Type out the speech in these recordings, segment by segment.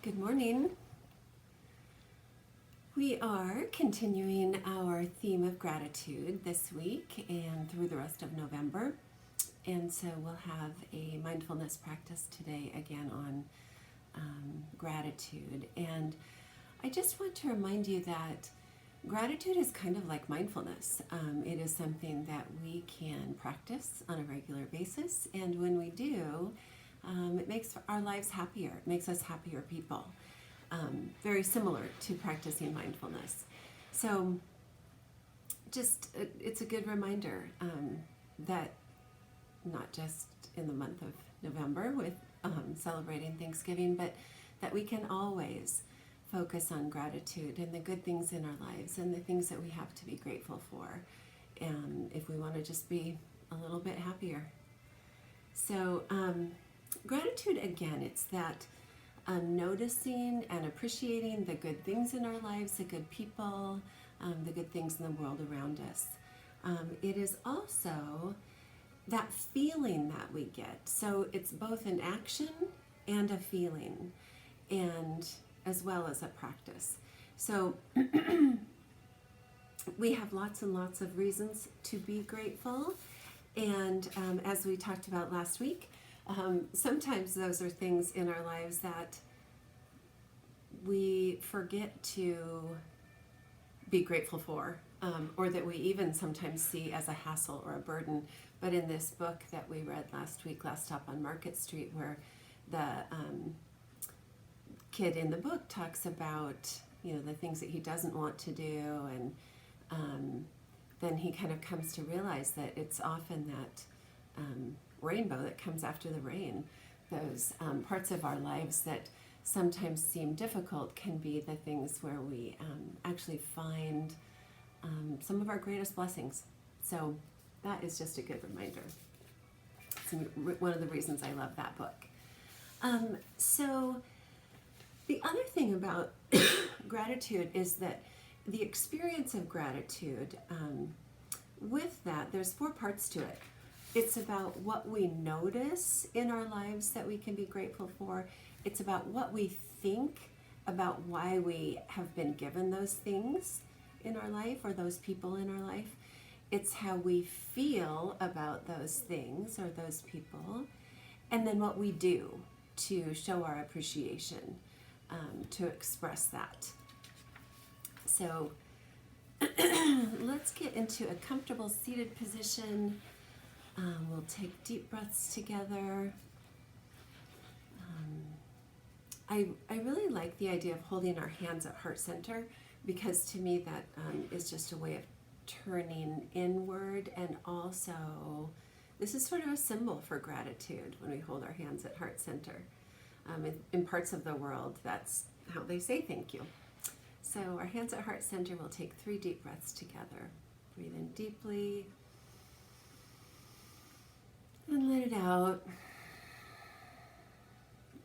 Good morning. We are continuing our theme of gratitude this week and through the rest of November. And so we'll have a mindfulness practice today again on gratitude. And I just want to remind you that gratitude is kind of like mindfulness. It is something that we can practice on a regular basis. And when we do, it makes our lives happier. It makes us happier people. Very similar to practicing mindfulness. So it's a good reminder that not just in the month of November with celebrating Thanksgiving, but that we can always focus on gratitude and the good things in our lives and the things that we have to be grateful for, and if we want to just be a little bit happier. So gratitude, again, it's that noticing and appreciating the good things in our lives, the good people, the good things in the world around us. It is also that feeling that we get. So it's both an action and a feeling, and as well as a practice. So we have lots and lots of reasons to be grateful. And as we talked about last week, sometimes those are things in our lives that we forget to be grateful for, or that we even sometimes see as a hassle or a burden. But in this book that we read last week, Last Stop on Market Street, where the kid in the book talks about, the things that he doesn't want to do, and then he kind of comes to realize that it's often that rainbow that comes after the rain. Those parts of our lives that sometimes seem difficult can be the things where we actually find some of our greatest blessings. So that is just a good reminder. It's one of the reasons I love that book. So the other thing about gratitude is that the experience of gratitude, with that, there's 4 parts to it. It's about what we notice in our lives that we can be grateful for. It's about what we think about why we have been given those things in our life or those people in our life. It's how we feel about those things or those people. And then what we do to show our appreciation, to express that. So let's get into a comfortable seated position. We'll take deep breaths together. I really like the idea of holding our hands at heart center, because to me that is just a way of turning inward, and also this is sort of a symbol for gratitude when we hold our hands at heart center. In parts of the world, that's how they say thank you. So our hands at heart center, we'll take 3 deep breaths together. Breathe in deeply. And let it out.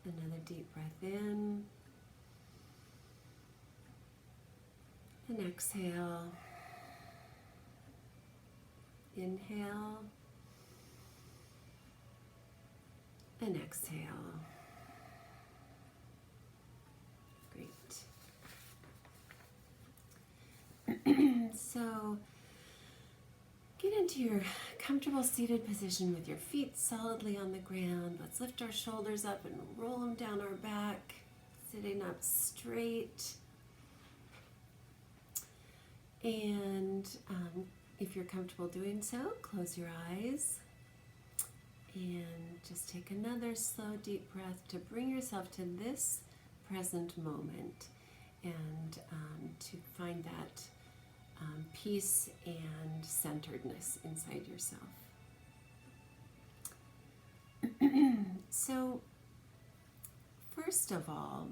Another deep breath in. And exhale. Inhale. And exhale. Great. So get into your comfortable seated position with your feet solidly on the ground. Let's lift our shoulders up and roll them down our back, sitting up straight. And if you're comfortable doing so, close your eyes and just take another slow, deep breath to bring yourself to this present moment, and to find that peace and centeredness inside yourself. So, first of all,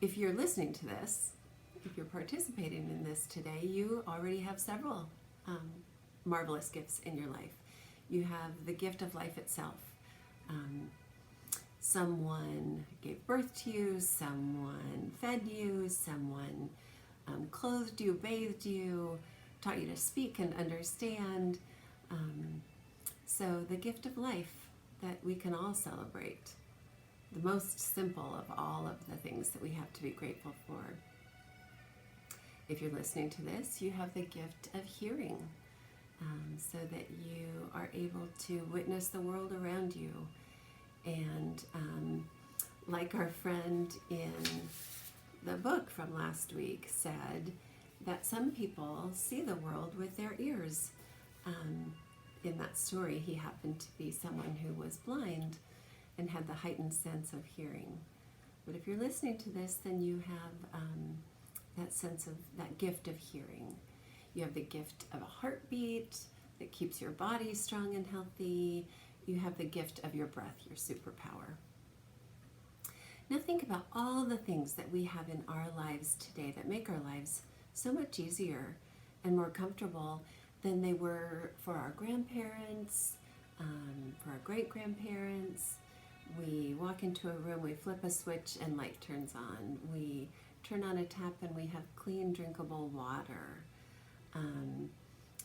if you're listening to this, if you're participating in this today, you already have several marvelous gifts in your life. You have the gift of life itself. Someone gave birth to you, someone fed you, someone clothed you, bathed you, taught you to speak and understand. So the gift of life that we can all celebrate. the most simple of all of the things that we have to be grateful for. If you're listening to this, you have the gift of hearing, so that you are able to witness the world around you. And like our friend in the book from last week said, that some people see the world with their ears. In that story, he happened to be someone who was blind and had the heightened sense of hearing. But if you're listening to this, then you have that sense of that gift of hearing. You have the gift of a heartbeat that keeps your body strong and healthy. You have the gift of your breath, your superpower. Now think about all the things that we have in our lives today that make our lives so much easier and more comfortable than they were for our grandparents, for our great-grandparents. We walk into a room, we flip a switch and light turns on. We turn on a tap and we have clean, drinkable water.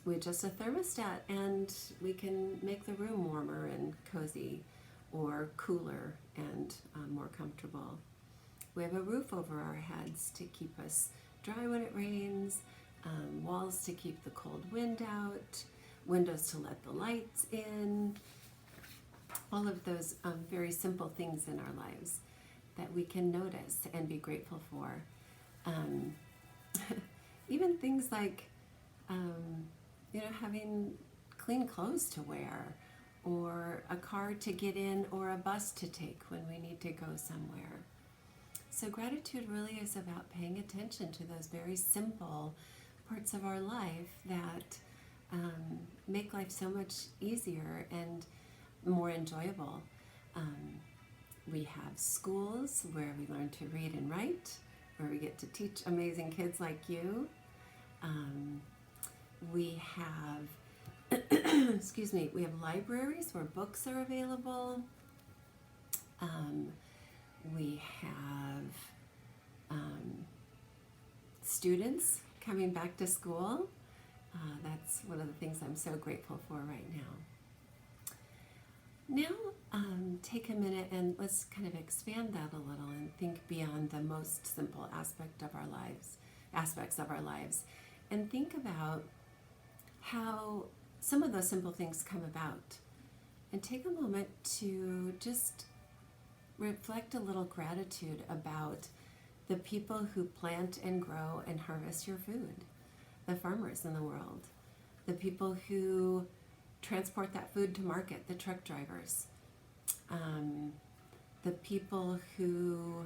We adjust a thermostat and we can make the room warmer and cozy, or cooler and more comfortable. We have a roof over our heads to keep us dry when it rains, walls to keep the cold wind out, windows to let the lights in. All of those very simple things in our lives that we can notice and be grateful for. Even things like having clean clothes to wear, or a car to get in, or a bus to take when we need to go somewhere. So gratitude really is about paying attention to those very simple parts of our life that make life so much easier and more enjoyable. We have schools where we learn to read and write, where we get to teach amazing kids like you. We have, we have libraries where books are available. We have students coming back to school. That's one of the things I'm so grateful for right now. Now, take a minute and let's kind of expand that a little and think beyond the most simple aspects of our lives, and think about how some of those simple things come about. And take a moment to just reflect a little gratitude about the people who plant and grow and harvest your food, the farmers in the world, the people who transport that food to market, the truck drivers, the people who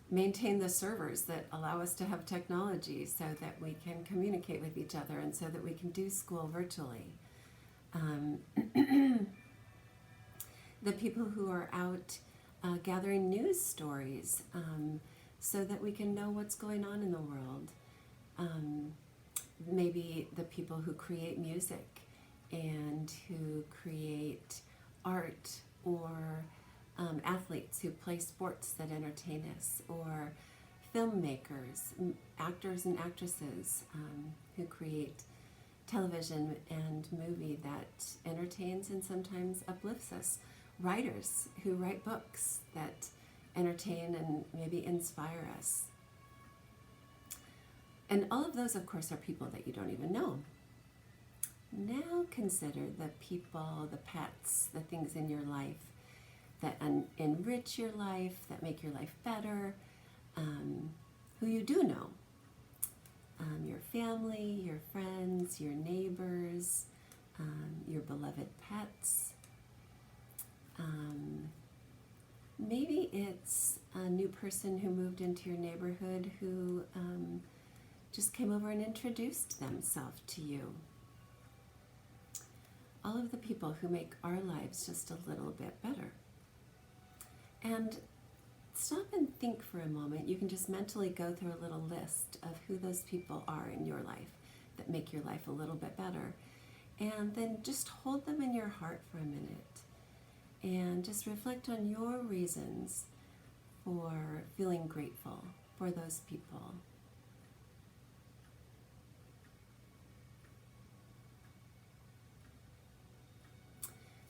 maintain the servers that allow us to have technology so that we can communicate with each other and so that we can do school virtually. The people who are out gathering news stories so that we can know what's going on in the world. Maybe the people who create music and who create art, or athletes who play sports that entertain us, or filmmakers, actors and actresses who create television and movie that entertains and sometimes uplifts us, writers who write books that entertain and maybe inspire us. And all of those, of course, are people that you don't even know. Now consider the people, the pets, the things in your life that enrich your life, that make your life better, who you do know. Your family, your friends, your neighbors, your beloved pets. Maybe it's a new person who moved into your neighborhood who just came over and introduced themselves to you. All of the people who make our lives just a little bit better. And stop and think for a moment. You can just mentally go through a little list of who those people are in your life that make your life a little bit better. And then just hold them in your heart for a minute. And just reflect on your reasons for feeling grateful for those people.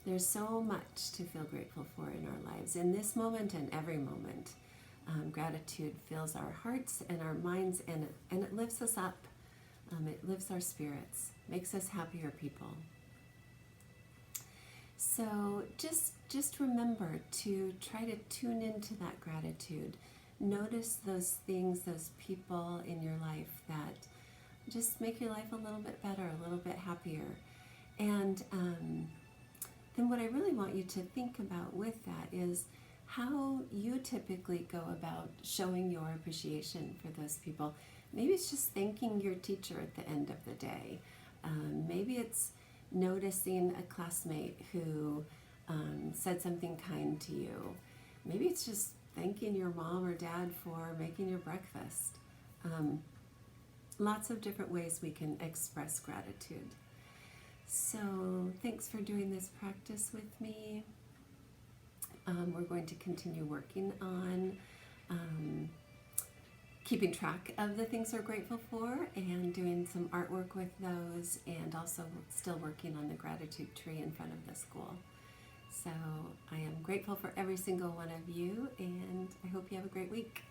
There's so much to feel grateful for in our lives, in this moment and every moment. Gratitude fills our hearts and our minds, and it lifts us up. It lifts our spirits, makes us happier people. So just remember to try to tune into that gratitude. Notice those things, those people in your life that just make your life a little bit better, a little bit happier. And then what I really want you to think about with that is how you typically go about showing your appreciation for those people. Maybe it's just thanking your teacher at the end of the day. Maybe it's noticing a classmate who said something kind to you. Maybe it's just thanking your mom or dad for making your breakfast. Lots of different ways we can express gratitude. So thanks for doing this practice with me. We're going to continue working on keeping track of the things we're grateful for and doing some artwork with those, and also still working on the gratitude tree in front of the school. So I am grateful for every single one of you, and I hope you have a great week.